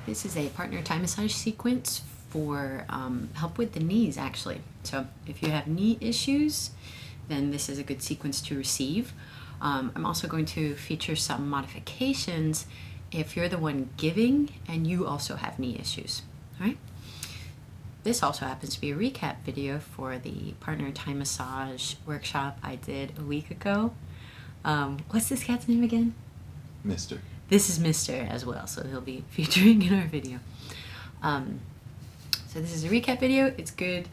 This is a partner Thai massage sequence for help with the knees, actually. So if you have knee issues, then this is a good sequence to receive. I'm also going to feature some modifications if you're the one giving and you also have knee issues. All right. This also happens to be a recap video for the partner Thai massage workshop I did a week ago. What's this cat's name again? Mister. This is Mr. as well, so he'll be featuring in our video. So this is a recap video. It's good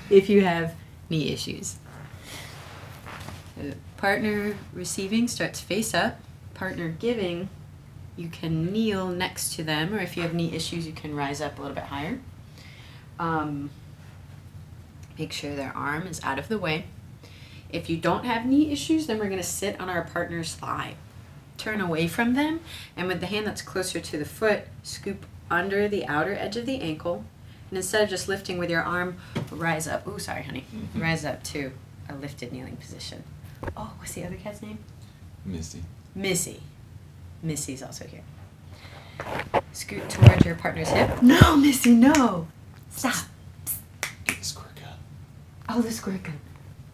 if you have knee issues. Partner receiving starts face up. Partner giving, you can kneel next to them, or if you have knee issues, you can rise up a little bit higher. Make sure their arm is out of the way. If you don't have knee issues, then we're going to sit on our partner's thigh. Turn away from them, and with the hand that's closer to the foot, scoop under the outer edge of the ankle, and instead of just lifting with your arm, rise up. Oh, sorry, honey. Rise up to a lifted kneeling position. Oh, what's the other cat's name? Missy. Missy. Missy's also here. Scoot towards your partner's hip. No, Missy, no. Stop. Get the squirt gun. Oh, the squirt gun.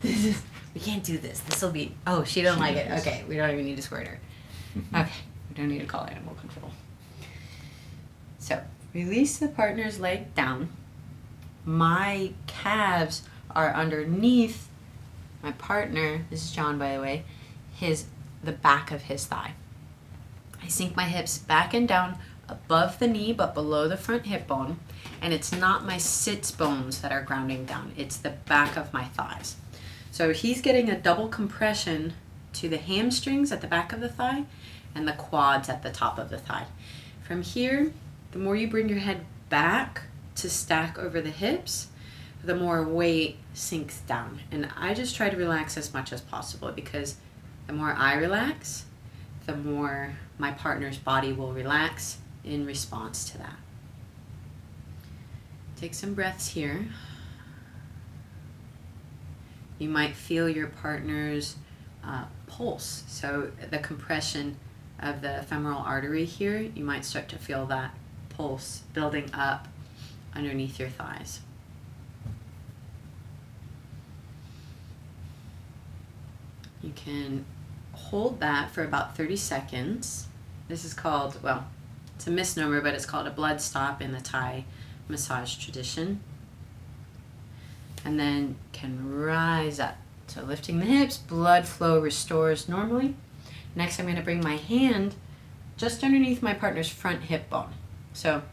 We can't do this. This will be. Oh, she don't like it. Okay, we don't even need to squirt her. Okay, we don't need to call animal control. So, release the partner's leg down. My calves are underneath my partner. This is John, by the way. The back of his thigh. I sink my hips back and down above the knee, but below the front hip bone. And it's not my sits bones that are grounding down. It's the back of my thighs. So he's getting a double compression to the hamstrings at the back of the thigh and the quads at the top of the thigh. From here, the more you bring your head back to stack over the hips, the more weight sinks down. And I just try to relax as much as possible, because the more I relax, the more my partner's body will relax in response to that. Take some breaths here. You might feel your partner's pulse. So the compression of the femoral artery here, you might start to feel that pulse building up underneath your thighs. You can hold that for about 30 seconds. This is called, well, it's a misnomer, but it's called a blood stop in the Thai massage tradition. And then can rise up. So lifting the hips, blood flow restores normally. Next, I'm going to bring my hand just underneath my partner's front hip bone. So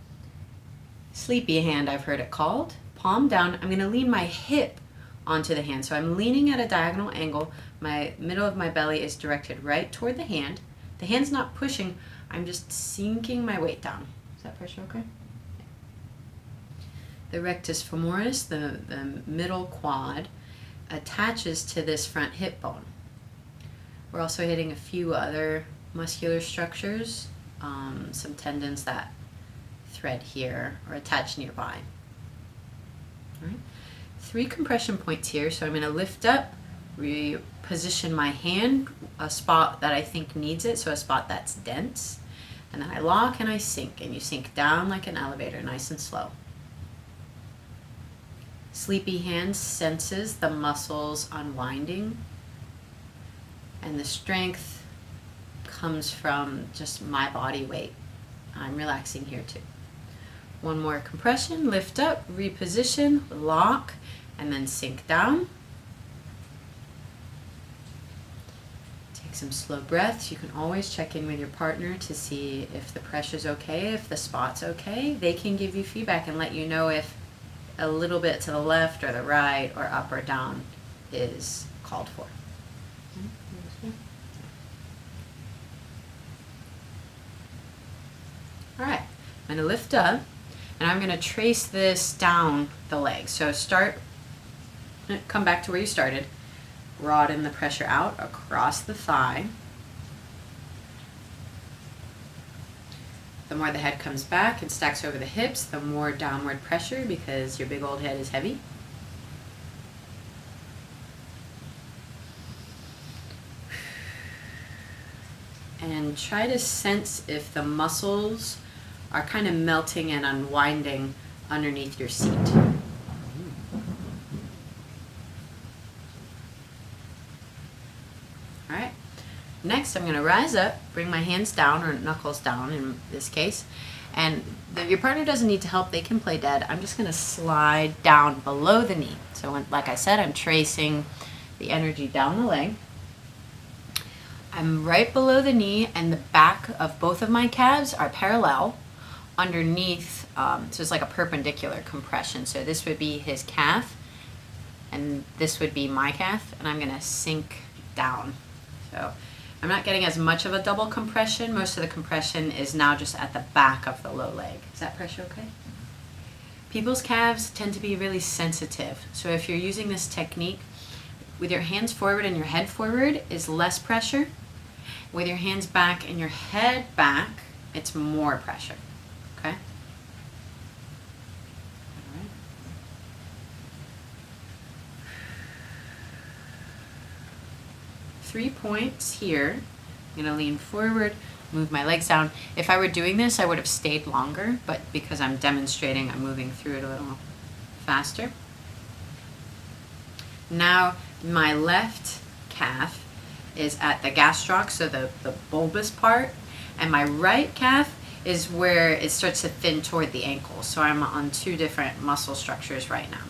sleepy hand, I've heard it called. Palm down. I'm going to lean my hip onto the hand. So I'm leaning at a diagonal angle. My middle of my belly is directed right toward the hand. The hand's not pushing. I'm just sinking my weight down. Is that pressure okay? The rectus femoris, the middle quad, attaches to this front hip bone. We're also hitting a few other muscular structures, some tendons that thread here or attach nearby. All right. 3 compression points here. So I'm going to lift up, reposition my hand, a spot that I think needs it, so a spot that's dense. And then I lock and I sink, and you sink down like an elevator, nice and slow. Sleepy hand senses the muscles unwinding, and the strength comes from just my body weight. I'm relaxing here too. One more compression, lift up, reposition, lock, and then sink down. Take some slow breaths. You can always check in with your partner to see if the pressure's okay, if the spot's okay. They can give you feedback and let you know if a little bit to the left or the right or up or down is called for. All right, I'm going to lift up, and I'm going to trace this down the leg. So come back to where you started. Broaden the pressure out across the thigh. The more the head comes back and stacks over the hips, the more downward pressure, because your big old head is heavy. and try to sense if the muscles are kind of melting and unwinding underneath your seat. All right. Next, I'm going to rise up, bring my hands down, or knuckles down in this case, and your partner doesn't need to help. They can play dead. I'm just going to slide down below the knee. So like I said, I'm tracing the energy down the leg. I'm right below the knee, and the back of both of my calves are parallel underneath. So it's like a perpendicular compression. So this would be his calf, and this would be my calf, and I'm going to sink down. So I'm not getting as much of a double compression. Most of the compression is now just at the back of the low leg. Is that pressure okay? People's calves tend to be really sensitive. So if you're using this technique, with your hands forward and your head forward is less pressure. With your hands back and your head back, it's more pressure. Okay? All right. 3 points here. I'm going to lean forward, move my legs down. If I were doing this, I would have stayed longer, but because I'm demonstrating, I'm moving through it a little faster. Now, my left calf is at the gastroc, so the bulbous part, and my right calf is where it starts to thin toward the ankle. So I'm on 2 different muscle structures right now.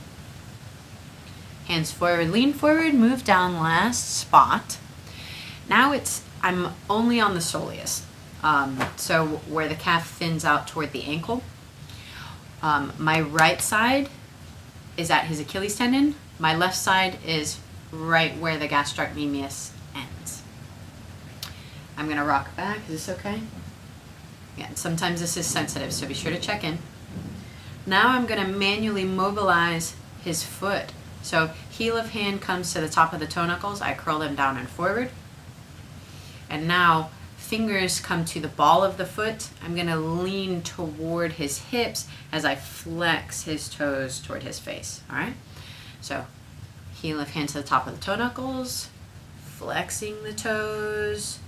Hands forward, lean forward, move down last spot. Now I'm only on the soleus, so where the calf thins out toward the ankle. My right side is at his Achilles tendon. My left side is right where the gastrocnemius ends. I'm going to rock back. Is this okay? Yeah, sometimes this is sensitive, so be sure to check in. Now I'm going to manually mobilize his foot. So heel of hand comes to the top of the toe knuckles. I curl them down and forward. And now fingers come to the ball of the foot. I'm going to lean toward his hips as I flex his toes toward his face. All right? So heel of hand to the top of the toe knuckles, flexing the toes,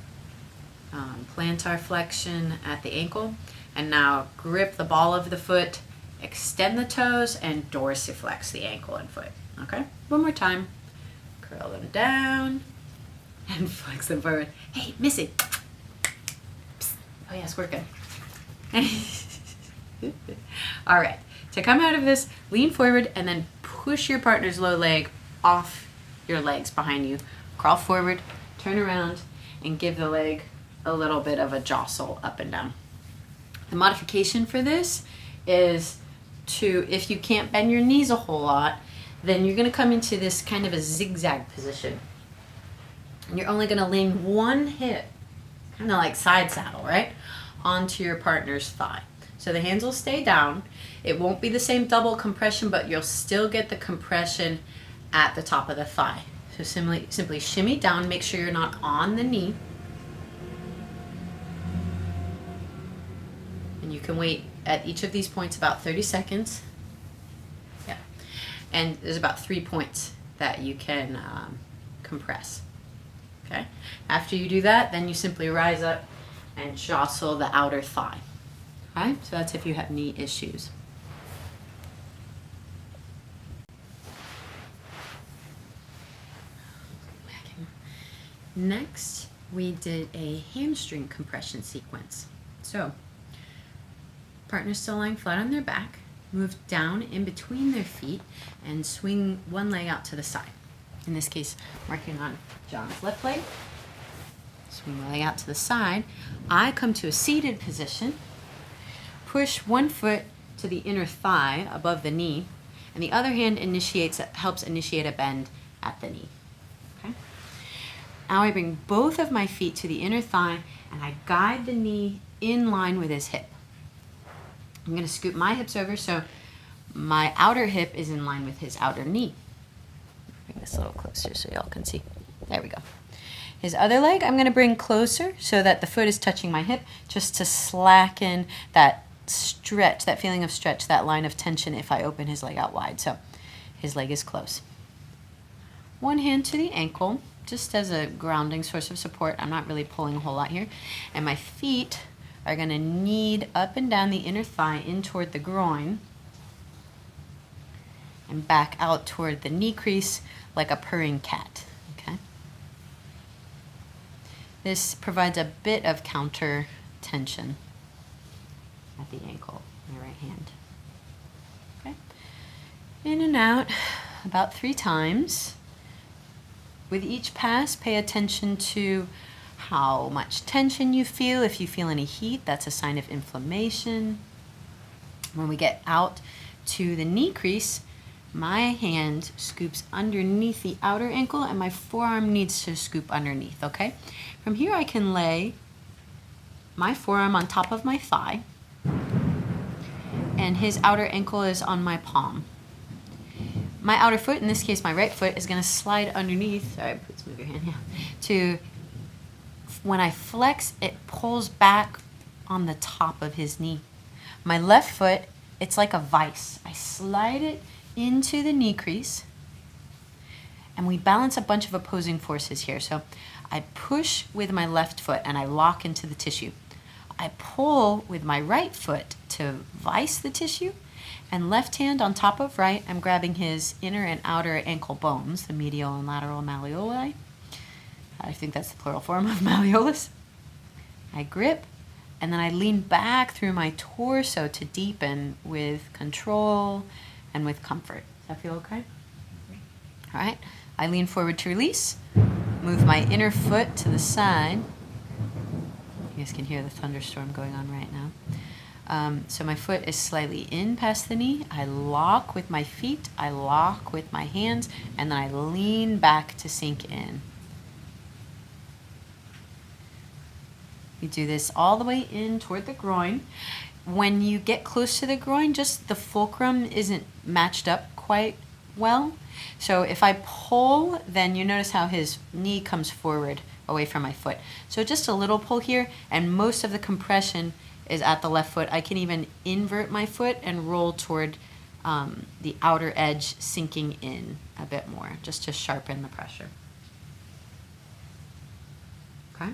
plantar flexion at the ankle, and now grip the ball of the foot, extend the toes, and dorsiflex the ankle and foot. Okay? One more time. Curl them down and flex them forward. Hey, Missy. Psst. Oh, yes, we're good. All right. To come out of this, lean forward and then push your partner's low leg off your legs behind you. Crawl forward, turn around, and give the leg a little bit of a jostle up and down. The modification for this is if you can't bend your knees a whole lot, then you're going to come into this kind of a zigzag position. And you're only going to lean one hip, kind of like side saddle, right, onto your partner's thigh. So the hands will stay down. It won't be the same double compression, but you'll still get the compression at the top of the thigh. So simply shimmy down, make sure you're not on the knee. And you can wait at each of these points about 30 seconds. Yeah. And there's about 3 points that you can compress. Okay. After you do that, then you simply rise up and jostle the outer thigh. Okay, so that's if you have knee issues. Next, we did a hamstring compression sequence. So, partners still lying flat on their back, move down in between their feet, and swing one leg out to the side. In this case, working on John's left leg. Swing the leg out to the side. I come to a seated position. Push one foot to the inner thigh above the knee, and the other hand helps initiate a bend at the knee. Okay? Now I bring both of my feet to the inner thigh, and I guide the knee in line with his hip. I'm going to scoop my hips over so my outer hip is in line with his outer knee. Bring this a little closer so y'all can see. There we go. His other leg I'm going to bring closer so that the foot is touching my hip, just to slacken that stretch, that feeling of stretch, that line of tension if I open his leg out wide. So his leg is close. One hand to the ankle, just as a grounding source of support. I'm not really pulling a whole lot here. And my feet are going to knead up and down the inner thigh in toward the groin and back out toward the knee crease like a purring cat. Okay. This provides a bit of counter tension at the ankle, my right hand. Okay. In and out about 3 times. With each pass, pay attention to how much tension you feel. If you feel any heat, that's a sign of inflammation. When we get out to the knee crease, my hand scoops underneath the outer ankle and my forearm needs to scoop underneath, okay? From here I can lay my forearm on top of my thigh and his outer ankle is on my palm. My outer foot, in this case my right foot, is going to slide underneath. Sorry, please move your hand, yeah. To, when I flex, it pulls back on the top of his knee. My left foot, it's like a vice. I slide it into the knee crease, and we balance a bunch of opposing forces here. So I push with my left foot and I lock into the tissue. I pull with my right foot to vice the tissue, and left hand on top of right, I'm grabbing his inner and outer ankle bones, the medial and lateral malleoli. I think that's the plural form of malleolus. I grip, and then I lean back through my torso to deepen with control and with comfort. Does that feel okay? All right. I lean forward to release, move my inner foot to the side. You guys can hear the thunderstorm going on right now. So my foot is slightly in past the knee. I lock with my feet, I lock with my hands, and then I lean back to sink in. You do this all the way in toward the groin. When you get close to the groin, just the fulcrum isn't matched up quite well. So if I pull, then you notice how his knee comes forward away from my foot. So just a little pull here, and most of the compression is at the left foot. I can even invert my foot and roll toward the outer edge, sinking in a bit more, just to sharpen the pressure. Okay?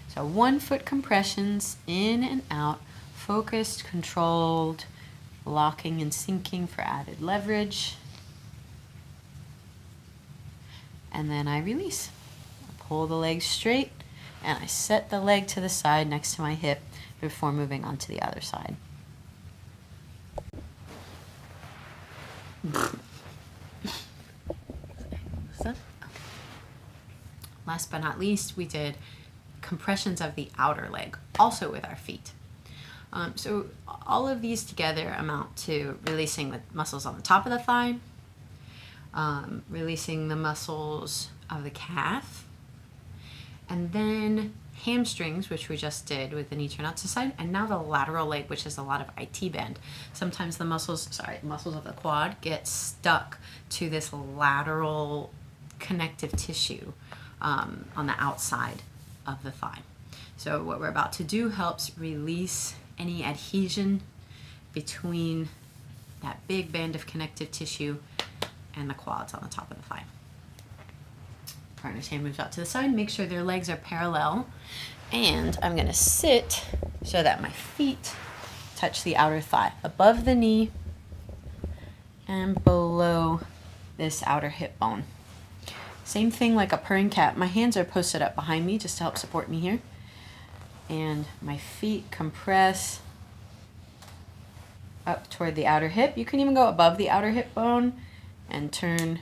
So 1 foot compressions, in and out, focused, controlled, locking and sinking for added leverage. And then I release. I pull the leg straight, and I set the leg to the side next to my hip before moving on to the other side. Last but not least, we did compressions of the outer leg, also with our feet. So all of these together amount to releasing the muscles on the top of the thigh, releasing the muscles of the calf, and then hamstrings, which we just did with the knee turn out to the side, and now the lateral leg, which is a lot of IT bend. Sometimes the muscles of the quad get stuck to this lateral connective tissue on the outside of the thigh. So what we're about to do helps release any adhesion between that big band of connective tissue and the quads on the top of the thigh. Partner's hand moves out to the side. Make sure their legs are parallel. And I'm going to sit so that my feet touch the outer thigh, above the knee and below this outer hip bone. Same thing like a purring cat. My hands are posted up behind me just to help support me here. And my feet compress up toward the outer hip. You can even go above the outer hip bone and turn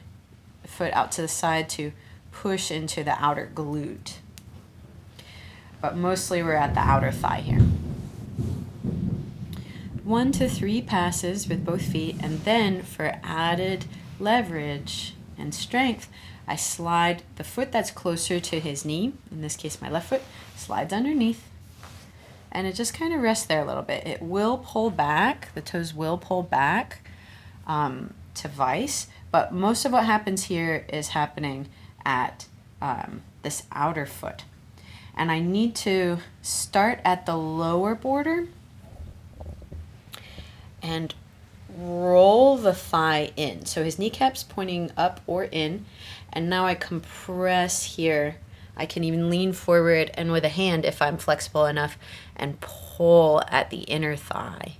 the foot out to the side to push into the outer glute. But mostly we're at the outer thigh here. 1 to 3 passes with both feet, and then for added leverage and strength, I slide the foot that's closer to his knee, in this case my left foot, slides underneath, and it just kind of rests there a little bit. It will pull back, the toes will pull back to vice, but most of what happens here is happening at this outer foot. And I need to start at the lower border and roll the thigh in. So his kneecap's pointing up or in, And now I compress here. I can even lean forward and with a hand, if I'm flexible enough, and pull at the inner thigh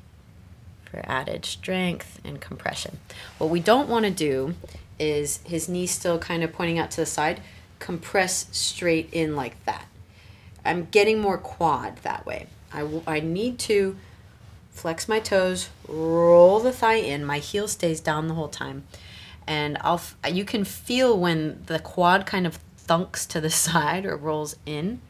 for added strength and compression. What we don't want to do is his knee still kind of pointing out to the side, compress straight in like that. I'm getting more quad that way. I need to flex my toes, roll the thigh in, my heel stays down the whole time, and you can feel when the quad kind of thunks to the side or rolls in,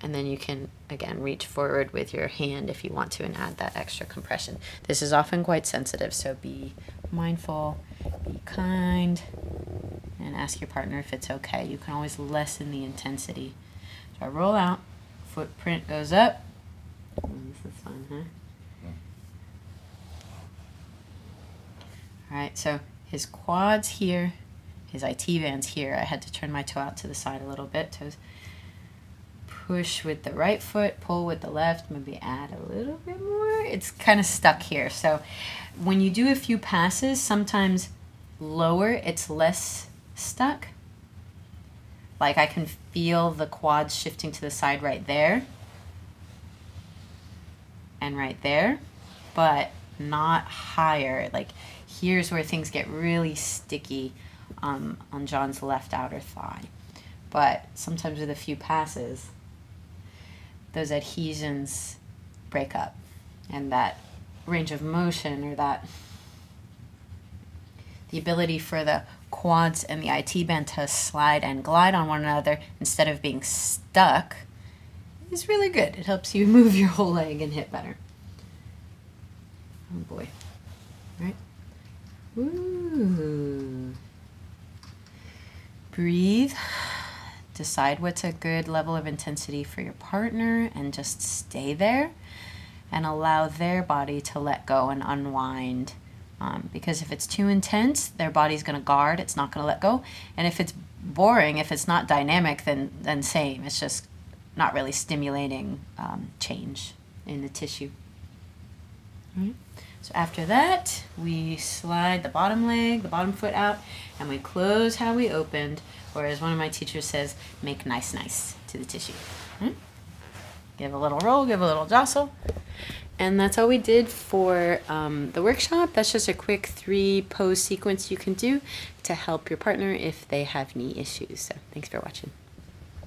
and then you can again reach forward with your hand if you want to and add that extra compression. This is often quite sensitive, so be mindful, be kind, and ask your partner if it's okay. You can always lessen the intensity. So I roll out, footprint goes up. This is fun, huh? All right, so his quad's here, his IT band's here. I had to turn my toe out to the side a little bit. Toes push with the right foot, pull with the left, maybe add a little bit more. It's kind of stuck here. So when you do a few passes, sometimes lower, it's less stuck. Like I can feel the quads shifting to the side right there and right there, but not higher. Like here's where things get really sticky on John's left outer thigh. But sometimes with a few passes, those adhesions break up, and that range of motion, or that the ability for the quads and the IT band to slide and glide on one another instead of being stuck is really good. It helps you move your whole leg and hip better. Oh boy. All right. Ooh. Breathe. Decide what's a good level of intensity for your partner and just stay there and allow their body to let go and unwind. Because if it's too intense, their body's going to guard. It's not going to let go. And if it's boring, if it's not dynamic, then same. It's just not really stimulating change in the tissue. All right. So after that, we slide the bottom leg, the bottom foot out, and we close how we opened, or as one of my teachers says, make nice to the tissue. Give a little roll, give a little jostle. And that's all we did for the workshop. That's just a quick 3 pose sequence you can do to help your partner if they have knee issues. So thanks for watching.